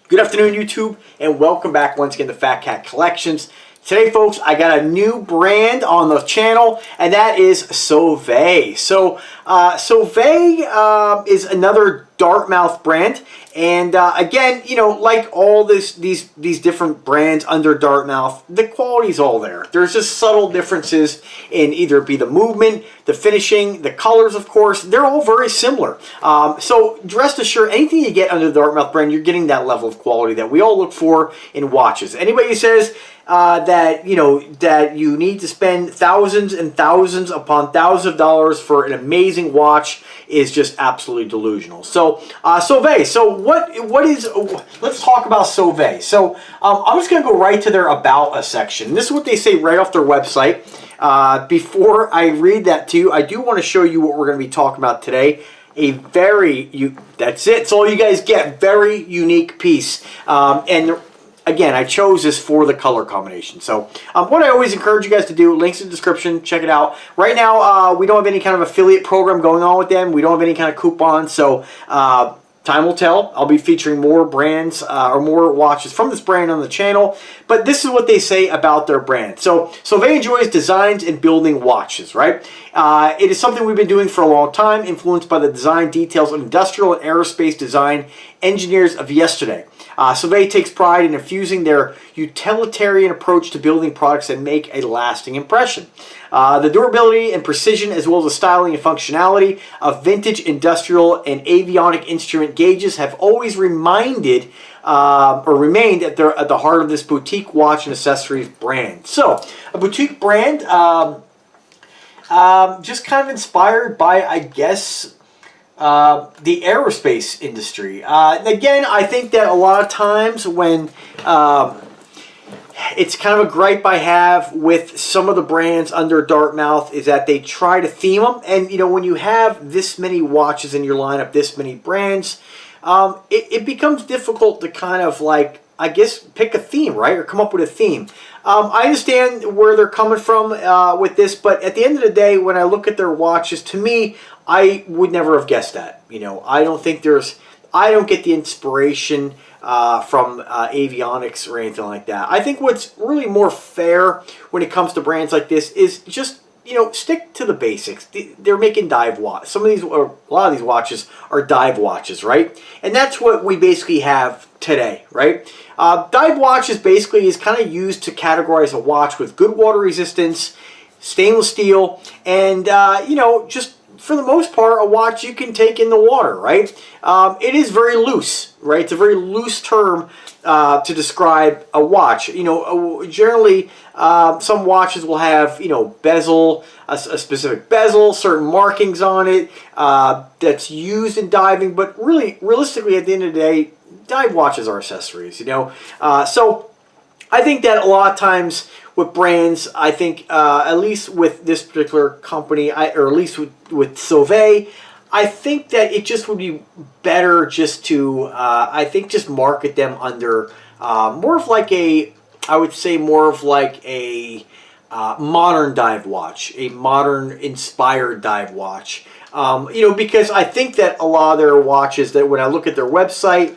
Good afternoon, YouTube, and welcome back once again to Fat Cat Collections. Today, folks, I got a new brand on the channel, and that is TSOVET. So, TSOVET is another Dartmouth brand, and again, you know, like all these different brands under Dartmouth, the quality's all there. There's just subtle differences in either be the movement, the finishing, the colors, of course. They're all very similar. So rest assured, anything you get under the Dartmouth brand, you're getting that level of quality that we all look for in watches. Anybody who says that you need to spend thousands and thousands upon thousands of dollars for an amazing watch is just absolutely delusional. So TSOVET. So what is? Let's talk about TSOVET. So I'm just going to go right to their About Us section. This is what they say right off their website. Before I read that to you, I do want to show you what we're going to be talking about today. A that's it. It's all you guys get. Very unique piece. And again, I chose this for the color combination. So what I always encourage you guys to do, links in the description, check it out. Right now, we don't have any kind of affiliate program going on with them. We don't have any kind of coupons. So time will tell. I'll be featuring more brands or more watches from this brand on the channel. But this is what they say about their brand. So TSOVET enjoys designs and building watches, right? It is something we've been doing for a long time, influenced by the design details of industrial and aerospace design engineers of yesterday. TSOVET takes pride in infusing their utilitarian approach to building products that make a lasting impression. The durability and precision, as well as the styling and functionality of vintage industrial and avionic instrument gauges, have always remained at the heart of this boutique watch and accessories brand. So, a boutique brand, just kind of inspired by, I guess, the aerospace industry. Again, I think that a lot of times when it's kind of a gripe I have with some of the brands under Dartmouth is that they try to theme them. And, you know, when you have this many watches in your lineup, this many brands, it becomes difficult to kind of like, I guess, pick a theme, right? Or come up with a theme. I understand where they're coming from with this, but at the end of the day, when I look at their watches, to me, I would never have guessed that. You know, I don't get the inspiration from avionics or anything like that. I think what's really more fair when it comes to brands like this is just, you know, stick to the basics. They're making dive watches. A lot of these watches are dive watches, right? And that's what we basically have today, right? Dive watches basically is kind of used to categorize a watch with good water resistance, stainless steel, and, you know, just for the most part, a watch you can take in the water, right? It is very loose, right? It's a very loose term to describe a watch. You know, generally, some watches will have, you know, bezel, a specific bezel, certain markings on it that's used in diving. But really, realistically, at the end of the day, dive watches are accessories, you know? So I think that a lot of times with brands, I think at least with this particular company, or at least with TSOVET, I think that it just would be better just to, I think, just market them under more of like a, I would say more of like a modern dive watch, a modern inspired dive watch. You know, because I think that a lot of their watches, that when I look at their website,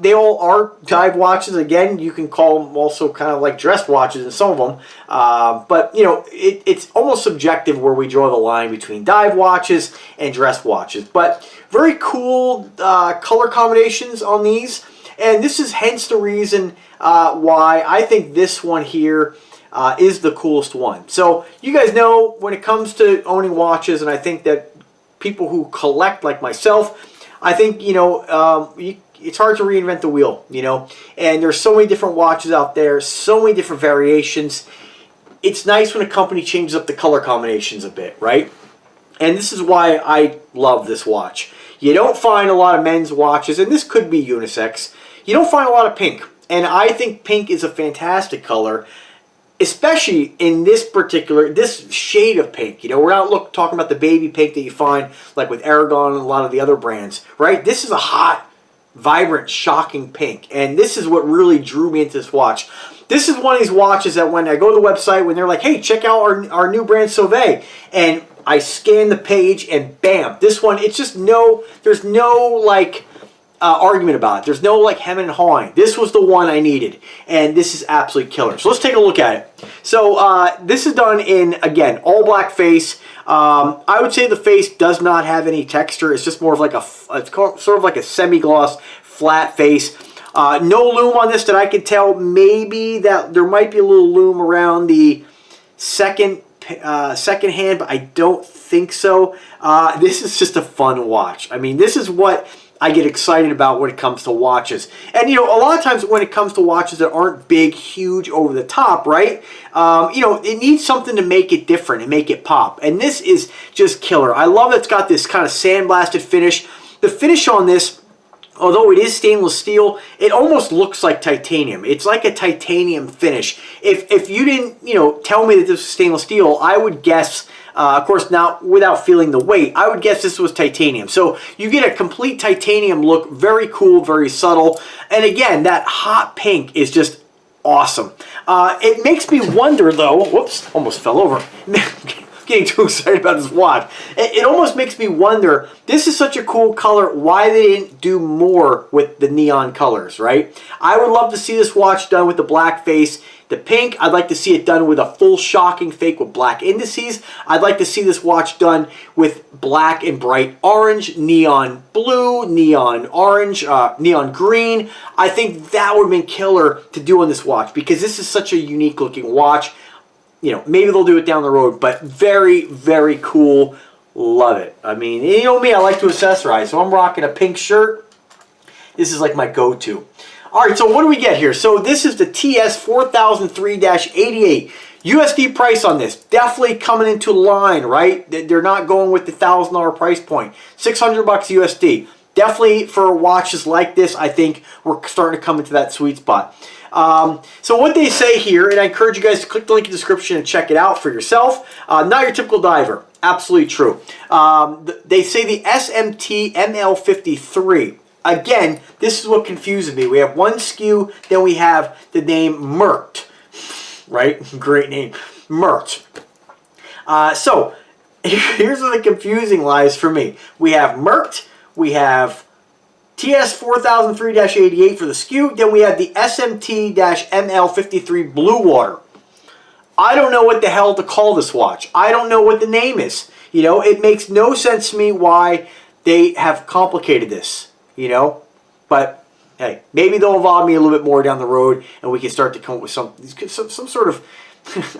they all are dive watches. Again, you can call them also kind of like dress watches in some of them. But, you know, it's almost subjective where we draw the line between dive watches and dress watches. But very cool color combinations on these. And this is hence the reason why I think this one here is the coolest one. So you guys know when it comes to owning watches, and I think that people who collect like myself, I think, you know, it's hard to reinvent the wheel, you know, and there's so many different watches out there, so many different variations. It's nice when a company changes up the color combinations a bit, right? And this is why I love this watch. You don't find a lot of men's watches, and this could be unisex. You don't find a lot of pink, and I think pink is a fantastic color, especially in this shade of pink. You know, we're not talking about the baby pink that you find like with Aragon and a lot of the other brands, right? This is a hot, vibrant, shocking pink, and this is what really drew me into this watch. This is one of these watches that when I go to the website, when they're like, hey, check out our new brand TSOVET, and I scan the page and bam, this one, it's just there's no like argument about it. There's no like hemming and hawing. This was the one I needed, and this is absolutely killer. So let's take a look at it. So this is done in, again, all black face. I would say the face does not have any texture. It's just more of like sort of like a semi-gloss flat face. No lume on this that I can tell. Maybe that there might be a little lume around the second hand, but I don't think so. This is just a fun watch. I mean, this is what I get excited about when it comes to watches. And, you know, a lot of times when it comes to watches that aren't big, huge, over the top, right? You know, it needs something to make it different and make it pop. And this is just killer. I love that it's got this kind of sandblasted finish. The finish on this, although it is stainless steel, it almost looks like titanium. It's like a titanium finish. If you didn't, you know, tell me that this was stainless steel, I would guess, of course, not without feeling the weight, I would guess this was titanium. So you get a complete titanium look, very cool, very subtle. And again, that hot pink is just awesome. It makes me wonder, though, whoops, almost fell over. Getting too excited about this watch. It almost makes me wonder, this is such a cool color, why they didn't do more with the neon colors, right? I would love to see this watch done with the black face, the pink. I'd like to see it done with a full shocking fake with black indices. I'd like to see this watch done with black and bright orange, neon blue, neon orange, neon green. I think that would have been killer to do on this watch because this is such a unique looking watch. You know, maybe they'll do it down the road, but very, very cool. Love it. I mean, you know me, I like to accessorize, so I'm rocking a pink shirt. This is like my go-to. All right, so what do we get here? So this is the TS 4003-88. USD price on this, definitely coming into line, right? They're not going with the $1,000 price point. $600 USD. Definitely for watches like this, I think we're starting to come into that sweet spot. So what they say here, and I encourage you guys to click the link in the description and check it out for yourself. Not your typical diver. Absolutely true. They say the SMT ML53. Again, this is what confuses me. We have one SKU, then we have the name Merced. Right? Great name. Merced. So, here's where the confusing lies for me. We have Merced, we have TS 4003-88 for the SKU, then we have the SMT-ML53 Bluewater. I don't know what the hell to call this watch. I don't know what the name is. You know, it makes no sense to me why they have complicated this, you know, but hey, maybe they'll involve me a little bit more down the road and we can start to come up with some sort of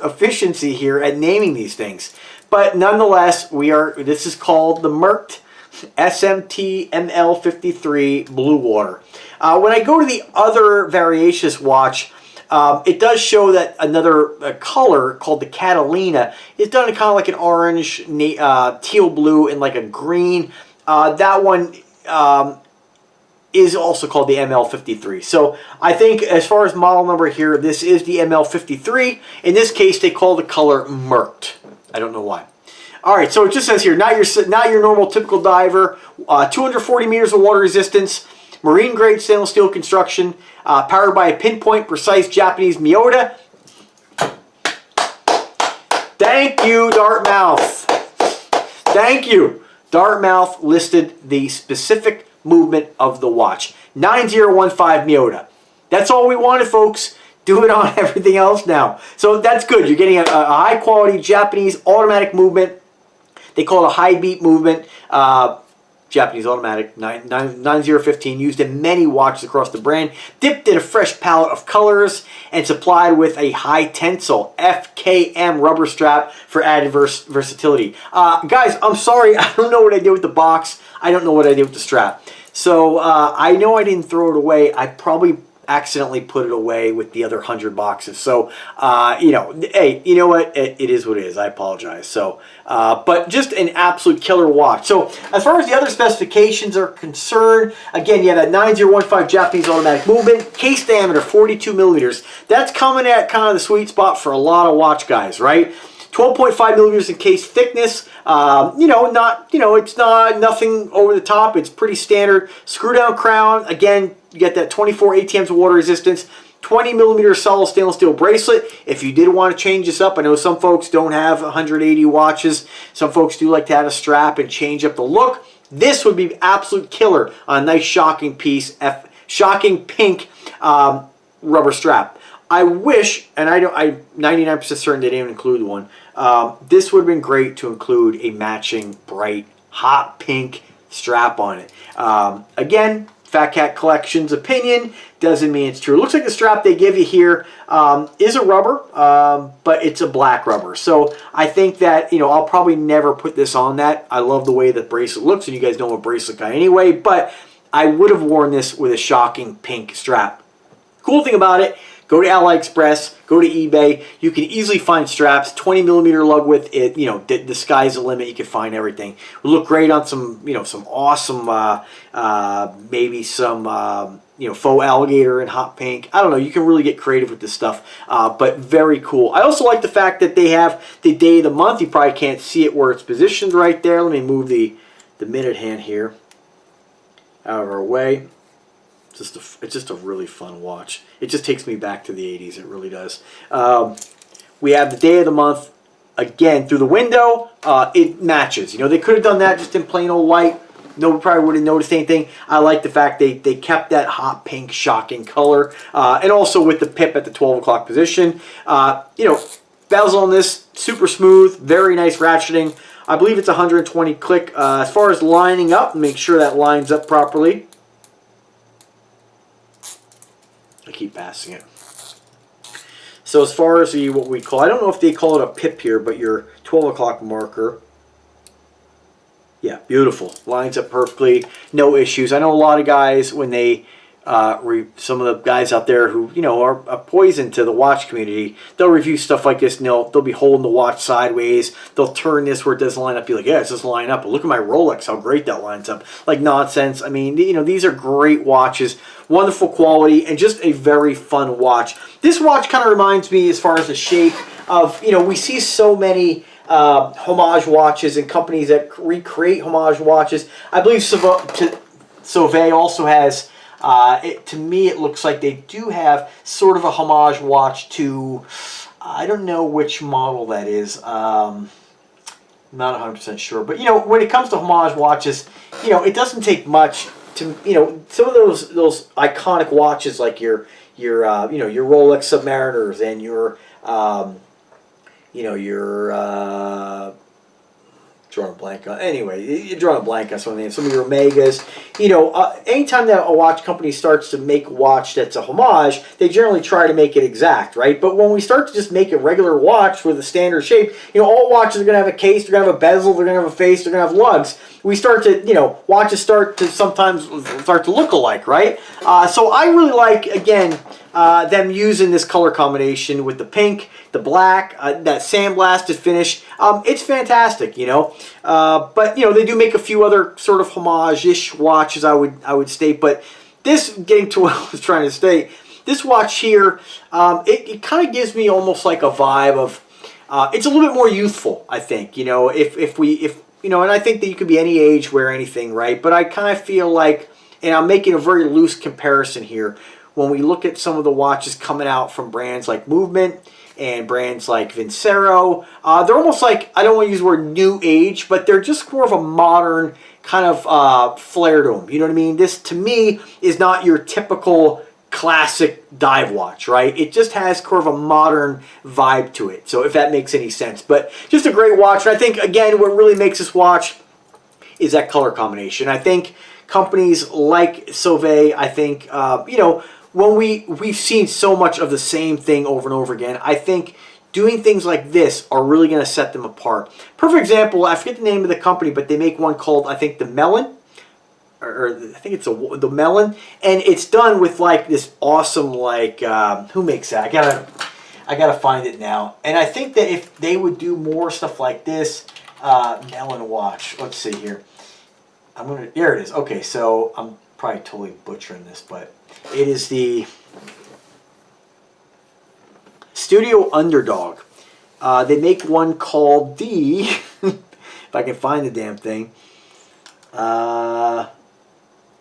efficiency here at naming these things. But nonetheless, this is called the Merced SMT ML53 Bluewater. When I go to the other variations watch, it does show that another color called the Catalina is done in kind of like an orange, teal blue, and like a green. That one is also called the ML53. So I think as far as model number here, this is the ML53. In this case, they call the color Merced. I don't know why. All right, so it just says here, not your normal typical diver, 240 meters of water resistance, marine grade stainless steel construction, powered by a pinpoint precise Japanese Miyota. Thank you, Dartmouth. Thank you. Dartmouth listed the specific movement of the watch. 9015 Miyota. That's all we wanted, folks. Do it on everything else now. So that's good. You're getting a high quality Japanese automatic movement. They call it a high beat movement. Japanese automatic 9015, used in many watches across the brand, dipped in a fresh palette of colors, and supplied with a high tensile FKM rubber strap for added versatility. Guys, I'm sorry, I don't know what I did with the box. I don't know what I did with the strap. So I know I didn't throw it away. I probably accidentally put it away with the other 100 boxes. So, you know, hey, you know what? It is what it is. I apologize. So, but just an absolute killer watch. So, as far as the other specifications are concerned, again, you have that 9015 Japanese automatic movement, case diameter 42 millimeters. That's coming at kind of the sweet spot for a lot of watch guys, right? 12.5 millimeters in case thickness. You know, it's not nothing over the top. It's pretty standard. Screw down crown. Again, you get that 24 ATMs of water resistance. 20 millimeter solid stainless steel bracelet. If you did want to change this up, I know some folks don't have 180 watches. Some folks do like to add a strap and change up the look. This would be absolute killer on a nice shocking piece, shocking pink rubber strap. I wish, and I'm 99% certain they didn't include one. This would have been great to include a matching bright hot pink strap on it. Again, Fat Cat Collection's opinion doesn't mean it's true. It looks like the strap they give you here is a rubber, but it's a black rubber. So I think that, you know, I'll probably never put this on that. I love the way the bracelet looks, and you guys know I'm a bracelet guy anyway, but I would have worn this with a shocking pink strap. Cool thing about it, go to AliExpress, go to eBay. You can easily find straps, 20mm lug width. It, you know, the sky's the limit. You can find everything. It would look great on some, you know, some awesome, maybe some, you know, faux alligator in hot pink. I don't know. You can really get creative with this stuff, but very cool. I also like the fact that they have the day of the month. You probably can't see it where it's positioned right there. Let me move the minute hand here out of our way. It's just a really fun watch. It just takes me back to the 80s. It really does. We have the day of the month. Again, through the window, it matches. You know, they could have done that just in plain old white. Nobody probably would have noticed anything. I like the fact they kept that hot pink shocking color. And also with the pip at the 12 o'clock position. You know, bezel on this, super smooth, very nice ratcheting. I believe it's 120 click. As far as lining up, make sure that lines up properly. I keep passing it. So as far as what we call, I don't know if they call it a pip here, but your 12 o'clock marker. Yeah, beautiful. Lines up perfectly. No issues. I know a lot of guys, when they, some of the guys out there who, you know, are a poison to the watch community, they'll review stuff like this and they'll be holding the watch sideways. They'll turn this where it doesn't line up. Be like, yeah, it doesn't line up. But look at my Rolex, how great that lines up. Like nonsense. I mean, you know, these are great watches. Wonderful quality and just a very fun watch. This watch kind of reminds me, as far as the shape of, you know, we see so many homage watches and companies that recreate homage watches. I believe TSOVET also has, to me it looks like they do have sort of a homage watch to, I don't know which model that is. Not 100% sure. But, you know, when it comes to homage watches, you know, it doesn't take much to, you know, some of those iconic watches like your you know, your Rolex Submariners and your you know, your drawing a blank on. Anyway, you're drawing a blank on some of your Omegas. You know, anytime that a watch company starts to make a watch that's a homage, they generally try to make it exact, right? But when we start to just make a regular watch with a standard shape, you know, all watches are going to have a case, they're going to have a bezel, they're going to have a face, they're going to have lugs. We start to, you know, watches start to sometimes start to look alike, right? So I really like, again, them using this color combination with the pink, the black, that sandblasted finish. It's fantastic, you know. But, you know, they do make a few other sort of homage-ish watches, I would state. But this, getting to what I was trying to state, this watch here, it kind of gives me almost like a vibe of, it's a little bit more youthful, I think, you know, if you know, and I think that you could be any age, wear anything, right? But I kind of feel like, and I'm making a very loose comparison here, when we look at some of the watches coming out from brands like Movement and brands like Vincero, they're almost like, I don't want to use the word new age, but they're just more of a modern kind of flair to them. You know what I mean? This, to me, is not your typical classic dive watch, right? It just has sort of a modern vibe to it. So if that makes any sense. But just a great watch. And I think, again, what really makes this watch is that color combination. I think companies like TSOVET, I think, you know, when we've seen so much of the same thing over and over again, I think doing things like this are really going to set them apart. Perfect example, I forget the name of the company, but they make one called, I think, the Melon. Or I think it's the Melon, and it's done with like this awesome, like, who makes that? I gotta find it now. And I think that if they would do more stuff like this, Melon watch. Let's see here. There it is. Okay, so I'm probably totally butchering this, but it is the Studio Underdog. They make one called the, if I can find the damn thing.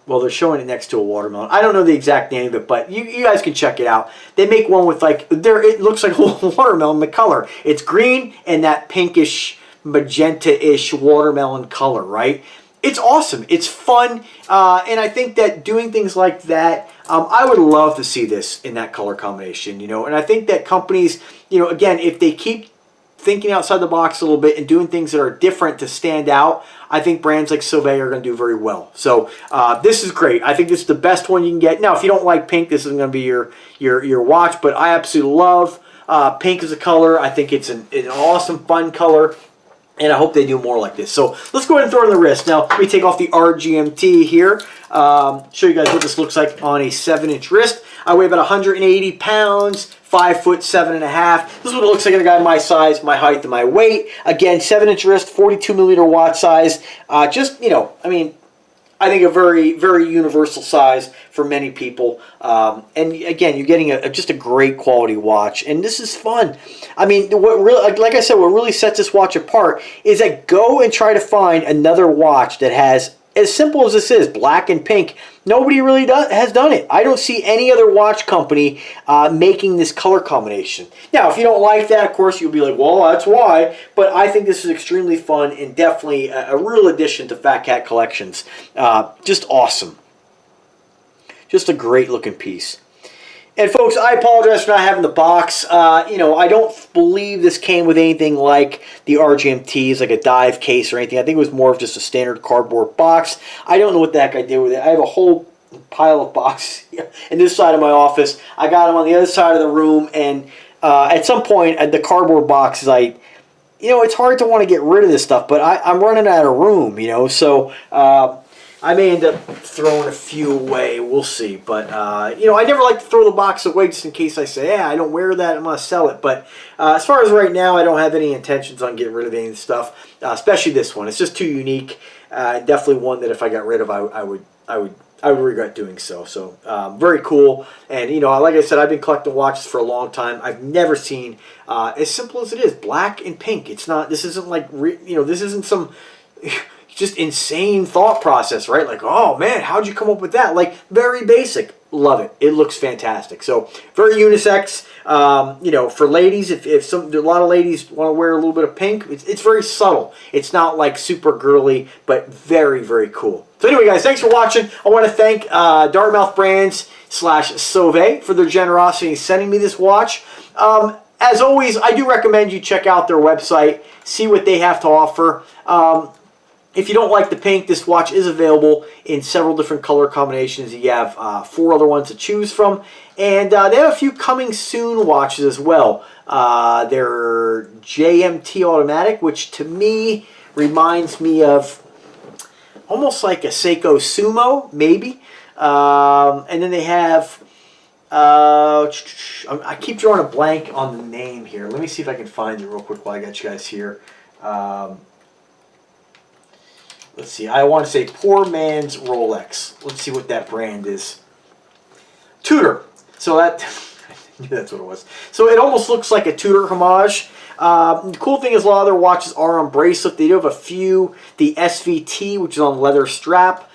Well, they're showing it next to a watermelon. I don't know the exact name of it, but you guys can check it out. They make one with like, it looks like a watermelon, the color. It's green and that pinkish, magenta-ish watermelon color, right? it's awesome. It's fun, and I think that doing things like that, I would love to see this in that color combination, you know. And I think that companies, you know, again, if they keep thinking outside the box a little bit and doing things that are different to stand out, I think brands like TSOVET are going to do very well. So this is great. I think this is the best one you can get. Now, if you don't like pink, this isn't going to be your watch, but I absolutely love pink as a color. I think it's an awesome, fun color. And I hope they do more like this. So let's go ahead and throw it on the wrist. Now, let me take off the RGMT here. Show you guys what this looks like on a 7-inch wrist. I weigh about 180 pounds, 5 foot 7.5. This is what it looks like in a guy my size, my height, and my weight. Again, 7-inch wrist, 42 milliliter watch size. Just, you know, I mean, I think a very, very universal size for many people. And again, you're getting just a great quality watch, and this is fun. I mean, what really, like I said, what really sets this watch apart is that go and try to find another watch that has, as simple as this is, black and pink. Nobody really has done it. I don't see any other watch company making this color combination. Now, if you don't like that, of course, you'll be like, well, that's why. But I think this is extremely fun and definitely a real addition to Fat Cat Collections. Just awesome. Just a great looking piece. And folks, I apologize for not having the box. You know, I don't believe this came with anything like the RGMTs, like a dive case or anything. I think it was more of just a standard cardboard box. I don't know what the heck I did with it. I have a whole pile of boxes in this side of my office. I got them on the other side of the room, and at some point, the cardboard boxes, you know, it's hard to want to get rid of this stuff, but I'm running out of room, you know, so I may end up throwing a few away. We'll see. But, you know, I never like to throw the box away just in case I say, yeah, I don't wear that, I'm going to sell it. But as far as right now, I don't have any intentions on getting rid of any of the stuff, especially this one. It's just too unique. Definitely one that if I got rid of, I would regret doing so. So, very cool. And, you know, like I said, I've been collecting watches for a long time. I've never seen, as simple as it is, black and pink. It's not, this isn't like, you know, this isn't some just insane thought process, right? Like, oh man, how'd you come up with that? Like, very basic. Love it. It looks fantastic. So very unisex. You know, for ladies, if a lot of ladies want to wear a little bit of pink, it's very subtle. It's not like super girly, but very, very cool. So anyway, guys, thanks for watching. I want to thank Dartmouth Brands / TSOVET for their generosity in sending me this watch. As always, I do recommend you check out their website, see what they have to offer. If you don't like the pink, this watch is available in several different color combinations. You have 4 other ones to choose from. And they have a few coming soon watches as well. They're JMT automatic, which to me reminds me of almost like a Seiko Sumo, maybe. And then they have, I keep drawing a blank on the name here. Let me see if I can find it real quick while I got you guys here. Let's see, I want to say Poor Man's Rolex. Let's see what that brand is. Tudor. So that, I knew that's what it was. So it almost looks like a Tudor homage. The cool thing is a lot of their watches are on bracelet. They do have a few. The SVT, which is on leather strap.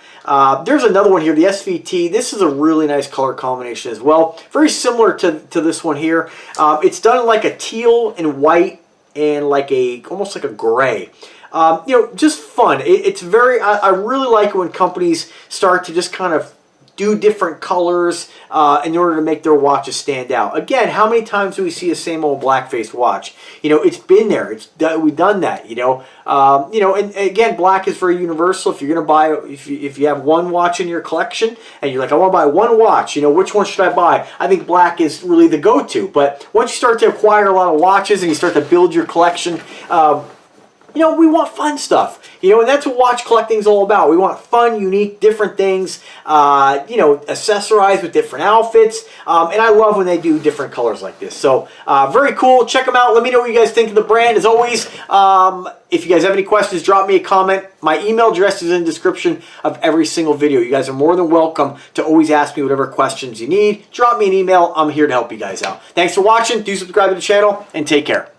There's another one here, the SVT. This is a really nice color combination as well. Very similar to this one here. It's done like a teal and white and like almost like a gray. You know, just fun. It's very, I really like it when companies start to just kind of do different colors in order to make their watches stand out. Again, how many times do we see the same old black-faced watch? You know, it's been there. We've done that, you know. And again, black is very universal. If you're going to buy, if you have one watch in your collection and you're like, I want to buy one watch, you know, which one should I buy? I think black is really the go-to. But once you start to acquire a lot of watches and you start to build your collection, you know, we want fun stuff. You know, and that's what watch collecting is all about. We want fun, unique, different things, you know, accessorized with different outfits. And I love when they do different colors like this. So, very cool. Check them out. Let me know what you guys think of the brand. As always, if you guys have any questions, drop me a comment. My email address is in the description of every single video. You guys are more than welcome to always ask me whatever questions you need. Drop me an email. I'm here to help you guys out. Thanks for watching. Do subscribe to the channel, and take care.